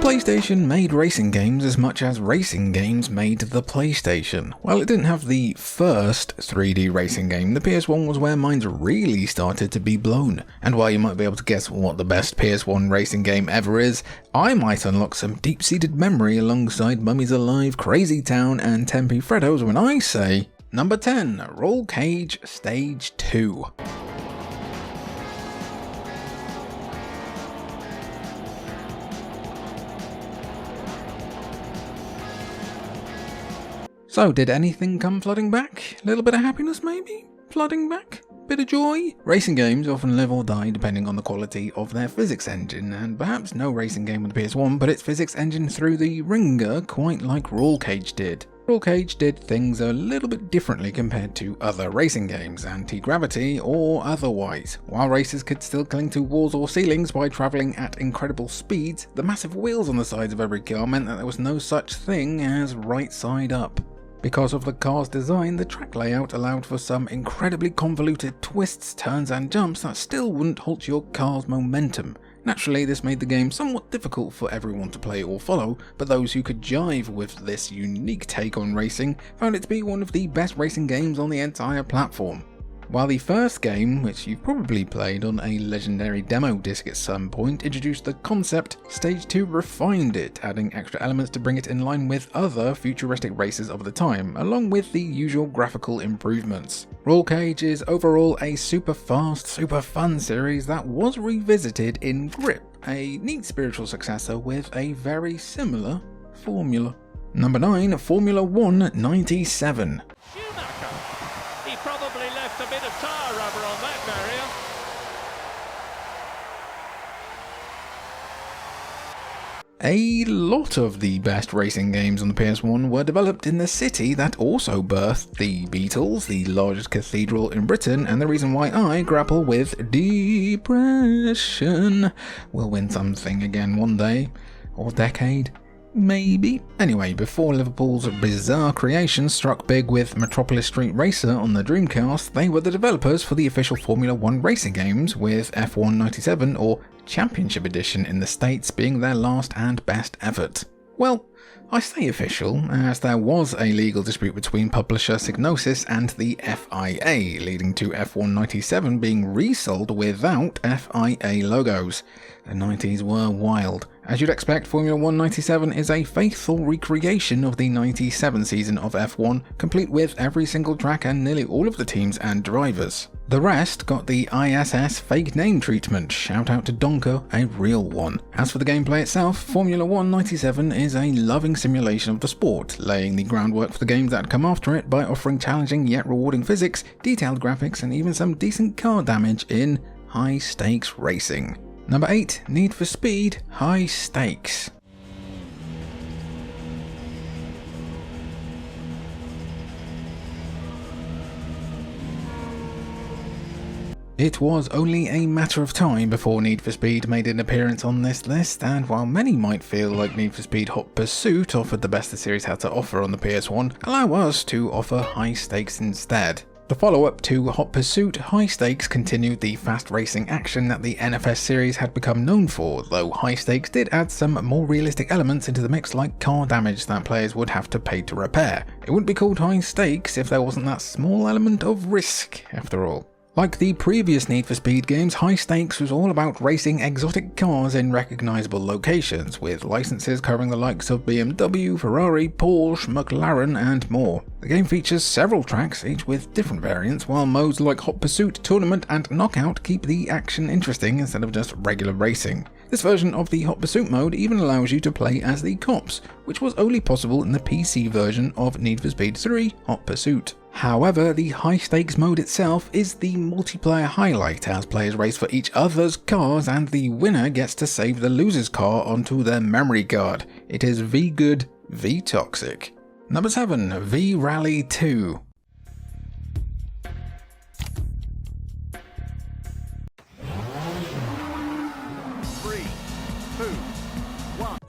PlayStation made racing games as much as racing games made the PlayStation. While it didn't have the first 3D racing game, the PS1 was where minds really started to be blown. And while you might be able to guess what the best PS1 racing game ever is, I might unlock some deep-seated memory alongside Mummies Alive, Crazy Town and Tempe Freddos when I say number 10, Roll Cage Stage 2. So, did anything come flooding back? A little bit of happiness maybe? Flooding back? Bit of joy? Racing games often live or die depending on the quality of their physics engine, and perhaps no racing game on the PS1 put its physics engine through the ringer quite like Roll Cage did. Roll Cage did things a little bit differently compared to other racing games, anti-gravity or otherwise. While racers could still cling to walls or ceilings by travelling at incredible speeds, the massive wheels on the sides of every car meant that there was no such thing as right side up. Because of the car's design, the track layout allowed for some incredibly convoluted twists, turns and jumps that still wouldn't halt your car's momentum. Naturally, this made the game somewhat difficult for everyone to play or follow, but those who could jive with this unique take on racing found it to be one of the best racing games on the entire platform. While the first game, which you've probably played on a legendary demo disc at some point, introduced the concept, Stage 2 refined it, adding extra elements to bring it in line with other futuristic races of the time, along with the usual graphical improvements. Roll Cage is overall a super fast, super fun series that was revisited in Grip, a neat spiritual successor with a very similar formula. Number 9, Formula 1 97. A bit of tyre rubber on that barrier. A lot of the best racing games on the PS1 were developed in the city that also birthed the Beatles, the largest cathedral in Britain, and the reason why I grapple with depression. We'll win something again one day, or decade. Maybe. Anyway, before Liverpool's bizarre creation struck big with Metropolis Street Racer on the Dreamcast, they were the developers for the official Formula 1 racing games, with F1 97 or Championship Edition in the States being their last and best effort. Well, I say official, as there was a legal dispute between publisher Psygnosis and the FIA, leading to F1 97 being resold without FIA logos. The 90s were wild. As you'd expect, Formula 1 97 is a faithful recreation of the 97 season of F1, complete with every single track and nearly all of the teams and drivers. The rest got the ISS fake name treatment, shout out to Donker, a real one. As for the gameplay itself, Formula 1 97 is a loving simulation of the sport, laying the groundwork for the games that come after it by offering challenging yet rewarding physics, detailed graphics and even some decent car damage in high stakes racing. Number 8, Need for Speed High Stakes. It was only a matter of time before Need for Speed made an appearance on this list, and while many might feel like Need for Speed Hot Pursuit offered the best the series had to offer on the PS1, allow us to offer High Stakes instead. The follow-up to Hot Pursuit, High Stakes continued the fast racing action that the NFS series had become known for, though High Stakes did add some more realistic elements into the mix like car damage that players would have to pay to repair. It wouldn't be called High Stakes if there wasn't that small element of risk, after all. Like the previous Need for Speed games, High Stakes was all about racing exotic cars in recognisable locations, with licenses covering the likes of BMW, Ferrari, Porsche, McLaren and more. The game features several tracks, each with different variants, while modes like Hot Pursuit, Tournament and Knockout keep the action interesting instead of just regular racing. This version of the Hot Pursuit mode even allows you to play as the cops, which was only possible in the PC version of Need for Speed 3 Hot Pursuit. However, the high stakes mode itself is the multiplayer highlight as players race for each other's cars and the winner gets to save the loser's car onto their memory card. It is V good, V toxic. Number 7, V Rally 2.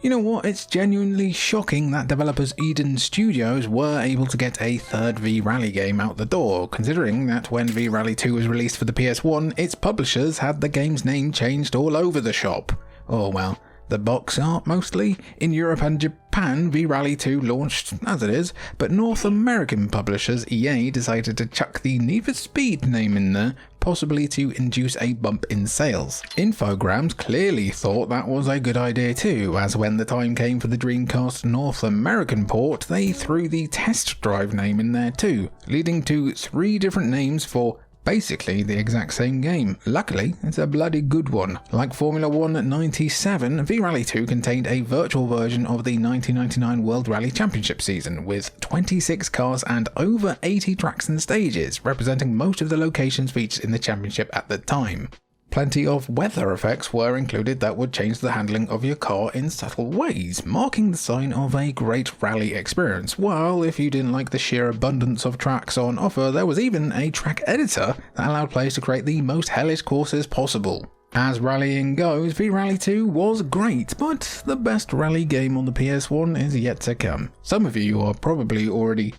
You know what, it's genuinely shocking that developers Eden Studios were able to get a third V-Rally game out the door, considering that when V-Rally 2 was released for the PS1, its publishers had the game's name changed all over the shop. Oh well, The box art mostly. In Europe and Japan, V-Rally 2 launched as it is, but North American publishers EA decided to chuck the Need for Speed name in there, possibly to induce a bump in sales. Infogrames clearly thought that was a good idea too, as when the time came for the Dreamcast North American port, they threw the Test Drive name in there too, leading to 3 different names for basically the exact same game. Luckily, it's a bloody good one. Like Formula 1 97, V-Rally 2 contained a virtual version of the 1999 World Rally Championship season, with 26 cars and over 80 tracks and stages, representing most of the locations featured in the championship at the time. Plenty of weather effects were included that would change the handling of your car in subtle ways, marking the sign of a great rally experience, while if you didn't like the sheer abundance of tracks on offer, there was even a track editor that allowed players to create the most hellish courses possible. As rallying goes, V-Rally 2 was great, but the best rally game on the PS1 is yet to come. Some of you are probably already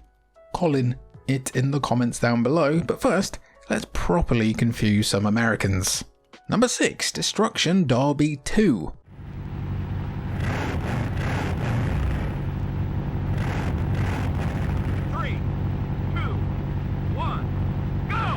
calling it in the comments down below, but first, let's properly confuse some Americans. Number 6, Destruction Derby 2. Three, two, one, go!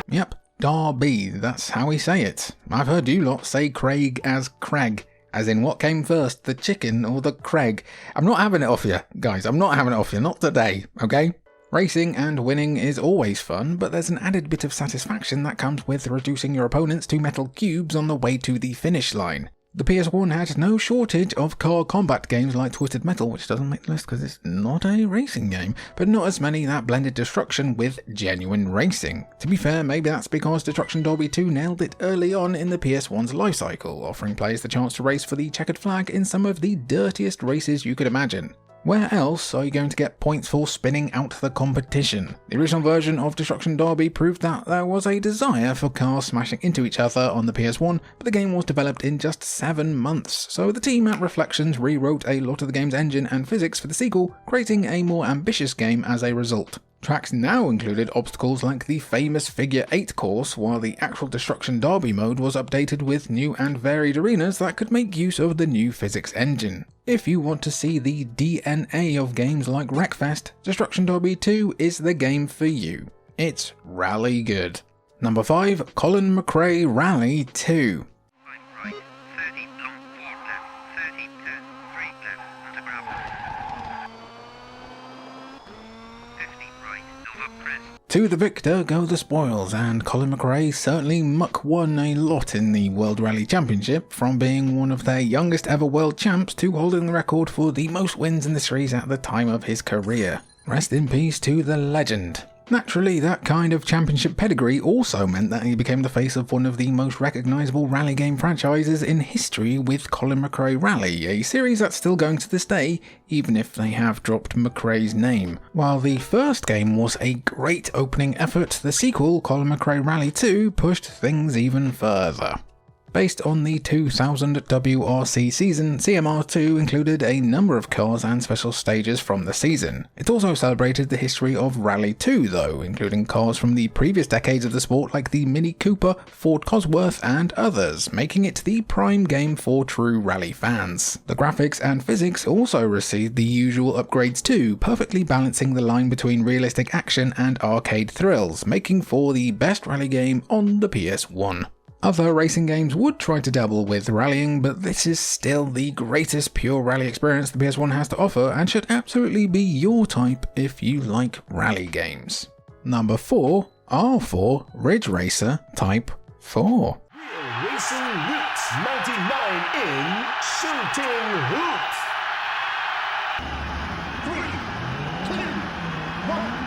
Yep, Derby, that's how we say it. I've heard you lot say Craig as Craig, as in what came first, the chicken or the Craig. I'm not having it off you, guys, I'm not having it off you, not today, okay? Racing and winning is always fun, but there's an added bit of satisfaction that comes with reducing your opponents to metal cubes on the way to the finish line. The PS1 had no shortage of car combat games like Twisted Metal, which doesn't make the list because it's not a racing game, but not as many that blended destruction with genuine racing. To be fair, maybe that's because Destruction Derby 2 nailed it early on in the PS1's lifecycle, offering players the chance to race for the checkered flag in some of the dirtiest races you could imagine. Where else are you going to get points for spinning out the competition? The original version of Destruction Derby proved that there was a desire for cars smashing into each other on the PS1, but the game was developed in just 7 months, so the team at Reflections rewrote a lot of the game's engine and physics for the sequel, creating a more ambitious game as a result. Tracks now included obstacles like the famous Figure 8 course, while the actual Destruction Derby mode was updated with new and varied arenas that could make use of the new physics engine. If you want to see the DNA of games like Wreckfest, Destruction Derby 2 is the game for you. It's rally good. Number 5, Colin McRae Rally 2. Right, 30 long 4 left, 30 turn 3 left, onto gravel. 50 right, no up crest. To the victor go the spoils, and Colin McRae certainly muck won a lot in the World Rally Championship, from being one of their youngest ever world champs to holding the record for the most wins in the series at the time of his career. Rest in peace to the legend. Naturally, that kind of championship pedigree also meant that he became the face of one of the most recognisable rally game franchises in history with Colin McRae Rally, a series that's still going to this day, even if they have dropped McRae's name. While the first game was a great opening effort, the sequel, Colin McRae Rally 2, pushed things even further. Based on the 2000 WRC season, CMR2 included a number of cars and special stages from the season. It also celebrated the history of Rally 2 though, including cars from the previous decades of the sport like the Mini Cooper, Ford Cosworth and others, making it the prime game for true rally fans. The graphics and physics also received the usual upgrades too, perfectly balancing the line between realistic action and arcade thrills, making for the best rally game on the PS1. Other racing games would try to dabble with rallying, but this is still the greatest pure rally experience the PS1 has to offer and should absolutely be your type if you like rally games. Number 4, R4 Ridge Racer Type 4. Real Racing Roots 99 in Shooting Hoops. 3, 2, 1.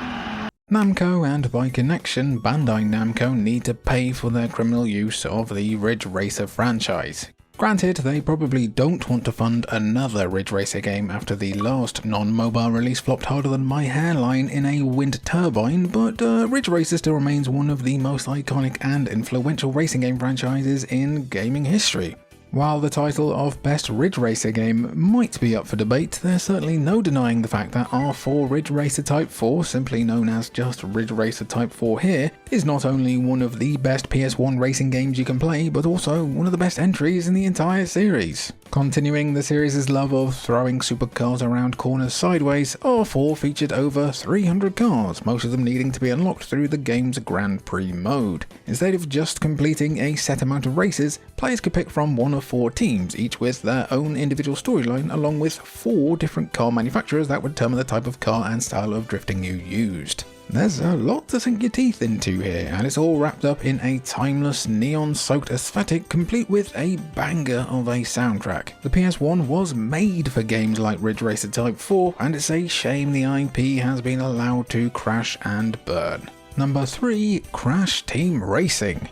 Namco and by connection Bandai Namco need to pay for their criminal use of the Ridge Racer franchise. Granted, they probably don't want to fund another Ridge Racer game after the last non-mobile release flopped harder than my hairline in a wind turbine, but Ridge Racer still remains one of the most iconic and influential racing game franchises in gaming history. While the title of Best Ridge Racer Game might be up for debate, there's certainly no denying the fact that R4 Ridge Racer Type 4, simply known as just Ridge Racer Type 4 here, is not only one of the best PS1 racing games you can play, but also one of the best entries in the entire series. Continuing the series' love of throwing supercars around corners sideways, R4 featured over 300 cars, most of them needing to be unlocked through the game's Grand Prix mode. Instead of just completing a set amount of races, players could pick from one of 4 teams, each with their own individual storyline, along with 4 different car manufacturers that would determine the type of car and style of drifting you used. There's a lot to sink your teeth into here, and it's all wrapped up in a timeless, neon-soaked aesthetic complete with a banger of a soundtrack. The PS1 was made for games like Ridge Racer Type 4, and it's a shame the IP has been allowed to crash and burn. Number 3. Crash Team Racing.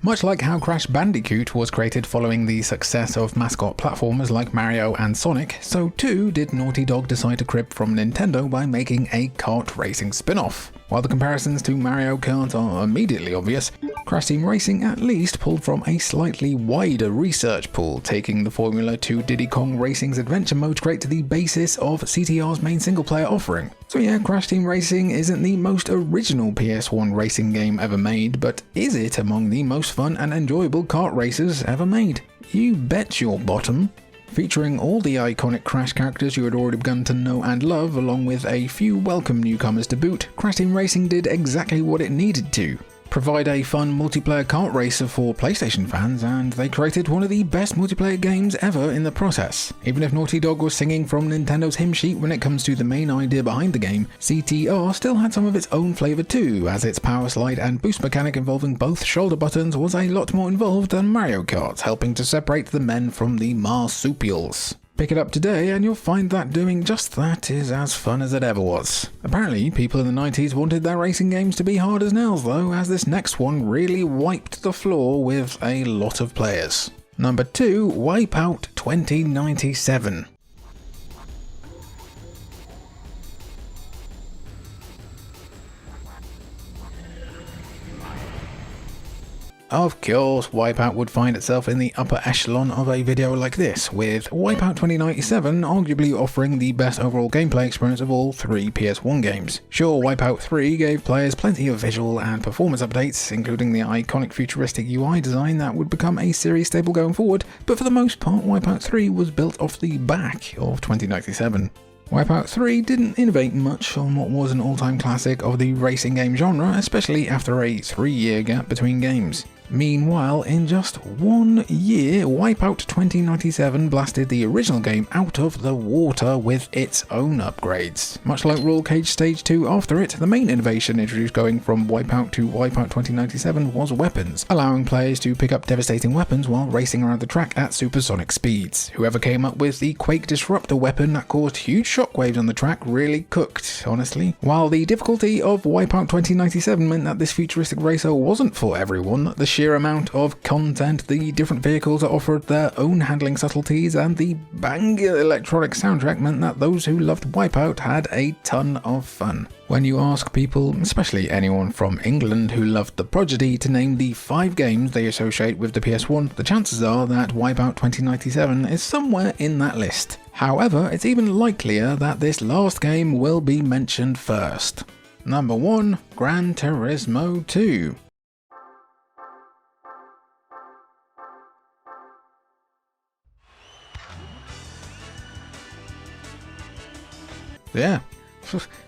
Much like how Crash Bandicoot was created following the success of mascot platformers like Mario and Sonic, so too did Naughty Dog decide to crib from Nintendo by making a kart racing spin-off. While the comparisons to Mario Kart are immediately obvious, Crash Team Racing at least pulled from a slightly wider research pool, taking the formula to Diddy Kong Racing's adventure mode to create the basis of CTR's main single-player offering. So yeah, Crash Team Racing isn't the most original PS1 racing game ever made, but is it among the most fun and enjoyable kart races ever made? You bet your bottom. Featuring all the iconic Crash characters you had already begun to know and love, along with a few welcome newcomers to boot, Crash Team Racing did exactly what it needed to. Provide a fun multiplayer kart racer for PlayStation fans, and they created one of the best multiplayer games ever in the process. Even if Naughty Dog was singing from Nintendo's hymn sheet when it comes to the main idea behind the game, CTR still had some of its own flavour too, as its power slide and boost mechanic involving both shoulder buttons was a lot more involved than Mario Kart, helping to separate the men from the marsupials. Pick it up today and you'll find that doing just that is as fun as it ever was. Apparently, people in the 90s wanted their racing games to be hard as nails though, as this next one really wiped the floor with a lot of players. Number 2, Wipeout 2097. Of course, Wipeout would find itself in the upper echelon of a video like this, with Wipeout 2097 arguably offering the best overall gameplay experience of all 3 PS1 games. Sure, Wipeout 3 gave players plenty of visual and performance updates, including the iconic futuristic UI design that would become a series staple going forward, but for the most part, Wipeout 3 was built off the back of 2097. Wipeout 3 didn't innovate much on what was an all-time classic of the racing game genre, especially after a 3-year gap between games. Meanwhile, in just 1 year, Wipeout 2097 blasted the original game out of the water with its own upgrades. Much like Roll Cage Stage 2 after it, the main innovation introduced going from Wipeout to Wipeout 2097 was weapons, allowing players to pick up devastating weapons while racing around the track at supersonic speeds. Whoever came up with the Quake Disruptor weapon that caused huge shockwaves on the track really cooked, honestly. While the difficulty of Wipeout 2097 meant that this futuristic racer wasn't for everyone, the sheer amount of content, the different vehicles that offered their own handling subtleties, and the banger electronic soundtrack meant that those who loved Wipeout had a ton of fun. When you ask people, especially anyone from England who loved the prodigy, to name the 5 games they associate with the PS1, the chances are that Wipeout 2097 is somewhere in that list. However, it's even likelier that this last game will be mentioned first. Number 1, Gran Turismo 2. Yeah,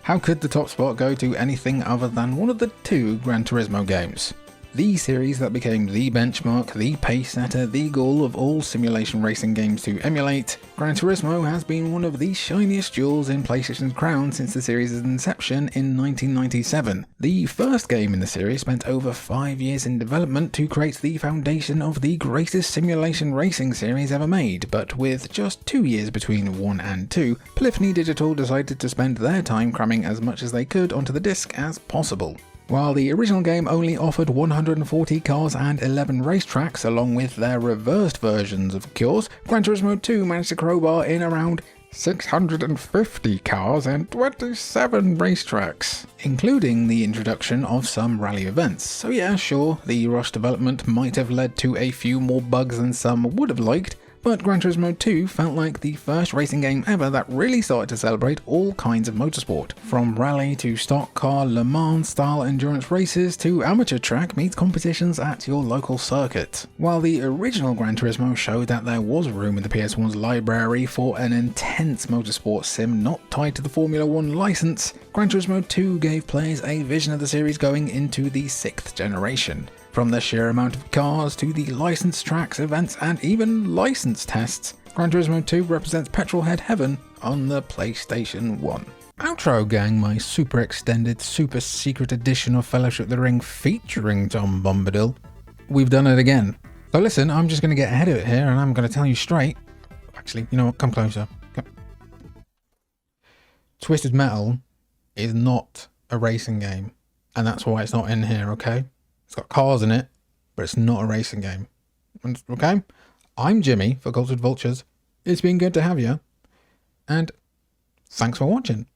how could the top spot go to anything other than one of the 2 Gran Turismo games? The series that became the benchmark, the pace setter, the goal of all simulation racing games to emulate, Gran Turismo has been one of the shiniest jewels in PlayStation's crown since the series' inception in 1997. The first game in the series spent over 5 years in development to create the foundation of the greatest simulation racing series ever made, but with just 2 years between 1 and 2, Polyphony Digital decided to spend their time cramming as much as they could onto the disc as possible. While the original game only offered 140 cars and 11 racetracks along with their reversed versions of course, Gran Turismo 2 managed to crowbar in around 650 cars and 27 racetracks, including the introduction of some rally events. So yeah, sure, the rush development might have led to a few more bugs than some would have liked, but Gran Turismo 2 felt like the first racing game ever that really started to celebrate all kinds of motorsport, from rally to stock car Le Mans style endurance races to amateur track meets competitions at your local circuit. While the original Gran Turismo showed that there was room in the PS1's library for an intense motorsport sim not tied to the Formula 1 license, Gran Turismo 2 gave players a vision of the series going into the 6th generation. From the sheer amount of cars to the licensed tracks, events, and even license tests, Gran Turismo 2 represents petrolhead heaven on the PlayStation 1. Outro gang, my super extended, super secret edition of Fellowship of the Ring featuring Tom Bombadil. We've done it again. So listen, I'm just going to get ahead of it here and I'm going to tell you straight. Actually, you know what, come closer. Come. Twisted Metal is not a racing game, and that's why it's not in here, okay? It's got cars in it, but it's not a racing game. Okay? I'm Jimmy for Cultured Vultures. It's been good to have you. And thanks for watching.